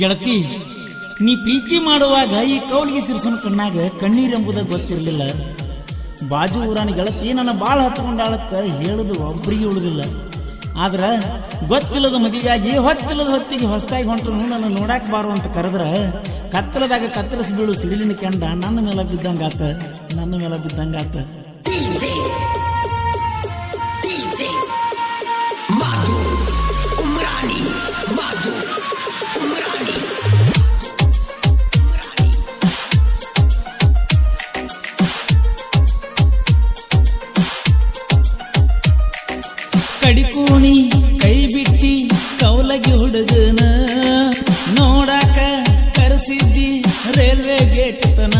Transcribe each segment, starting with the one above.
ಗೆಳತಿ, ನೀ ಪ್ರೀತಿ ಮಾಡುವಾಗ ಈ ಕೌಲಿಗೆ ಸಿರ್ಸನ ಕಣ್ಣಾಗ ಕಣ್ಣೀರೆಂಬುದ ಗೊತ್ತಿರಲಿಲ್ಲ. ಬಾಜು ಊರಾನ ಗೆಳತಿ ನನ್ನ ಬಾಳ ಹತ್ಕೊಂಡಾಳಕ್ಕ ಹೇಳುದು ಒಬ್ಬರಿಗೆ ಉಳಿದಿಲ್ಲ. ಆದ್ರ ಗೊತ್ತಿಲ್ಲದ ಮದುವೆಯಾಗಿ ಹೊತ್ತಿಲ್ಲದ ಹೊತ್ತಿಗೆ ಹೊಸದಾಗಿ ಹೊಂಟರು ನನ್ನ ನೋಡಾಕ್ ಬಾರು ಅಂತ ಕರೆದ್ರ ಕತ್ತಲದಾಗ ಕತ್ತರಿಸಿ ಬೀಳು ಸಿಡಿಲಿನ ಕೆಂಡ ನನ್ನ ಮೇಲೆ ಬಿದ್ದಂಗಾತ. ಕಡಿಕೂಣಿ ಕೈ ಬಿಟ್ಟಿ ಕೌಲಗಿ ಹುಡುಗನ ನೋಡಾಕ ಕರೆಸಿದ್ದಿ ರೈಲ್ವೆ ಗೇಟ್ ತನ.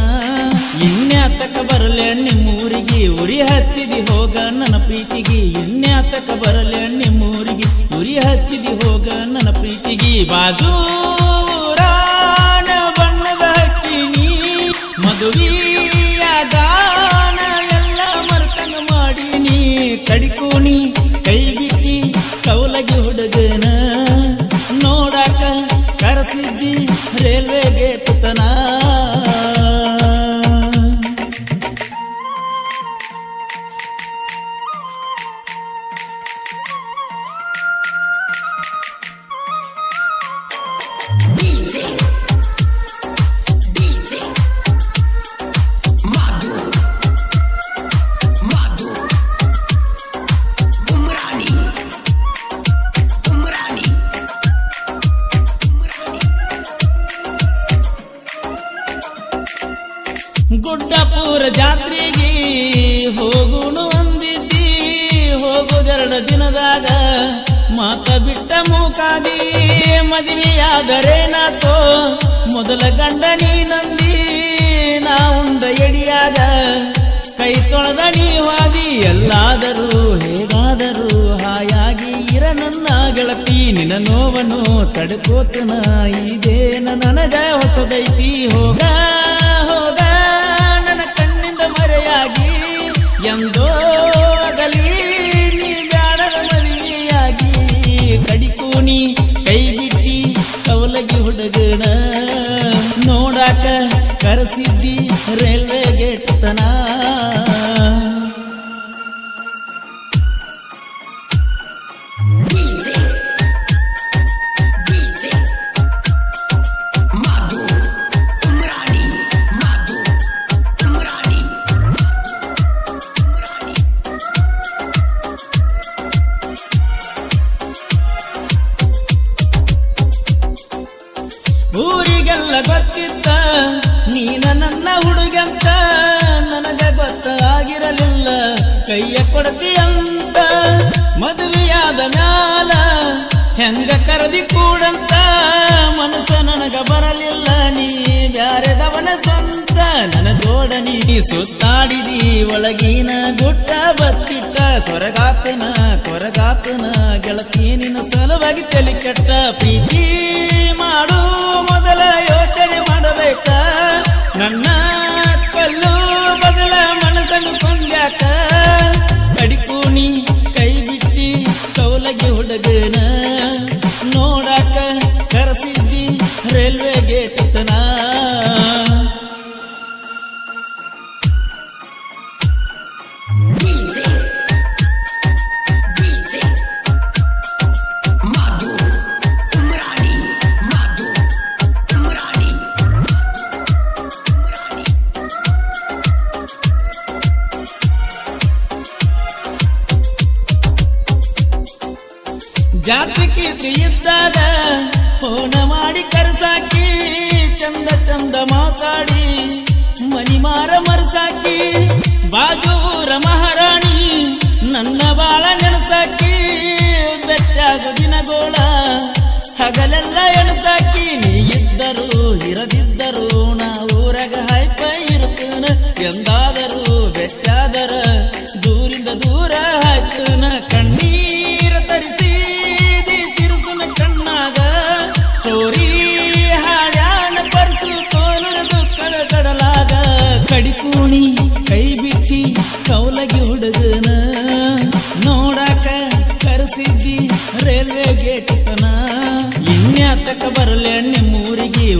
ಇನ್ಯಾತಕ ಬರಲೆ ನಿಮ್ಮೂರಿಗೆ ಉರಿ ಹಚ್ಚಿದಿ ಹೋಗ ನನ್ನ ಪ್ರೀತಿಗೆ. ಇನ್ಯಾತಕ ಬರಲೆ ನಿಮ್ಮೂರಿಗೆ ಉರಿ ಹಚ್ಚಿದಿ ಹೋಗ ನನ್ನ ಪ್ರೀತಿಗೆ. ಬಾಜೂರಾನ ಬಣ್ಣದ ಹಕ್ಕಿನಿ ಮದುವೆಯಾಗಾನ ಎಲ್ಲ ಮರ್ತಂಗ ಮಾಡೀನಿ. ಕಡಿಕೂಣಿ ಕೈ ಬಿಟ್ಟಿ ಕೌಲಗಿ ಹುಡುಗನ ನೋಡಾಕ ಕರೆಸಿದ್ದಿ ರೈಲ್ವೆ ಗೇಟ್ ತನ. ಗುಡ್ಡಪುರ ಜಾತ್ರೆಗೆ ಹೋಗುನು ಅಂದಿದ್ದಿ, ಹೋಗುದೆರಡು ದಿನದಾಗ ಮಾತ ಬಿಟ್ಟ ಮೂಕಾದಿ. ಮದುವೆಯಾದರೇನಾತೋ ಮೊದಲ ಗಂಡ ನೀನಂದಿ, ನಾ ಉಂಡ ಎಡಿಯಾಗ ಕೈ ತೊಳೆದ ನೀವಾದಿ. ಎಲ್ಲಾದರೂ ಹೇಗಾದರೂ ಹಾಯಾಗಿ ಇರ ನನ್ನ ಗೆಳತಿ. ನಿನ್ನ ನೋವನ್ನು ತಡ್ಕೋತನ ಇದೇನ ನನಗ ಹೊಸದೈತಿ. ಹೋಗ ಹೋಗ ನನ್ನ ಕಣ್ಣಿಂದ ಮರೆಯಾಗಿ ಎಂದೋಗಲಿ ನೀ ಬ್ಯಾಡದ ಮದುವೆಯಾಗಿ. ಕಡಿಕೂಣಿ ಕೈ ಬಿಟ್ಟಿ ಕೌಲಗಿ ಹುಡುಗನ ನೋಡಾಕ ಕರೆಸಿದ್ದಿ ರೈಲ್ವೆ ಗೇಟ್ ತನ. ಊರಿಗೆಲ್ಲ ಗೊತ್ತಿತ್ತ ನೀನ ನನ್ನ ಹುಡುಗಂತ, ನನಗ ಗೊತ್ತಾಗಿರಲಿಲ್ಲ ಕೈಯ ಕೊಡತಿ ಅಂತ. ಮದುವೆಯಾದ ಮ್ಯಾಲ ಹೆಂಗ ಕರದಿ ಕೂಡಂತ ಮನಸ್ಸ ನನಗ ಬರಲಿಲ್ಲ. ನೀ ಬ್ಯಾರೆದವನ ಸ್ವಂತ ನನ್ನ ಜೋಡನಿ ಸುತ್ತಾಡಿದಿ ಒಳಗಿನ ಗುಟ್ಟ ಬತ್ತಿಟ್ಟ. ಸ್ವರಗಾತನ ಕೊರಗಾತನ ಗೆಳತಿ ನಿನ್ನ ಸಲುವಾಗಿ ತಲೆ ಕೆಟ್ಟ. ಪ್ರೀತಿ ಮಾಡು ಮೊದಲ ಯೋಚನೆ ಮಾಡಬೇಕ, ನನ್ನ ಕಲ್ಲು ಬದಲ ಮನಸ್ಸನ್ನು ಕೊಂಡ್ಯಾಕ. ಕಡಿಕೂಣಿ ಕೈ ಬಿಟ್ಟಿ ಕೌಲಗಿ ಹುಡುಗನ ನೋಡಾಕ ಕರೆಸಿದ್ದಿ ರೈಲ್ವೆ ಗೇಟ್ ತನ. ಜಾತಕೀತಿ ಇದ್ದಾಗ ಫೋನ ಮಾಡಿ ಕರ್ಸಾಕಿ, ಚಂದ ಚಂದ ಮಾತಾಡಿ ಮನಿ ಮಾರ ಮರ್ಸಾಕಿ. ಬಾಜೂರ ಮಹಾರಾಣಿ ನನ್ನ ಬಾಳ ನೆನಸಾಕಿ, ಬೆಟ್ಟಾಗ ದಿನಗೋಳ ಹಗಲೆಲ್ಲ ಎಣಸಾಕಿ. ನೀ ಇದ್ದರು ಇರದಿದ್ದರು ನಾ ಊರಾಗ ಹೈಪ ಇರುತ್ತನ. ಎಂದಾದರೂ ಬೆಟ್ಟಾದರ ದೂರಿಂದ ದೂರ ಆಯ್ತನ. ಕಣ್ಣೀರ ತರಿಸಿ ಸಿರುಸುನ ಕಣ್ಣಾಗ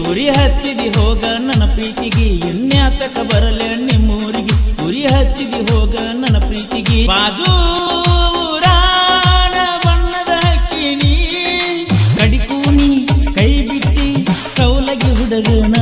ಉರಿ ಹಚ್ಚಿದಿ ಹೋಗ ನನ್ನ ಪ್ರೀತಿಗೆ ಎನ್ಯಾತಕ ಬರಲೆ ನಿಮ್ಮೂರಿಗೆ ಉರಿ ಹಚ್ಚಿದಿ ಹೋಗ ನನ್ನ ಪ್ರೀತಿಗೆ ಬಾಜು ಊರಾನ ಬಣ್ಣದ ಹಕ್ಕಿನಿ ಕಡಿಕೂನಿ ಕೈ ಬಿಟ್ಟಿ ಕೌಲಗಿ ಹುಡುಗನ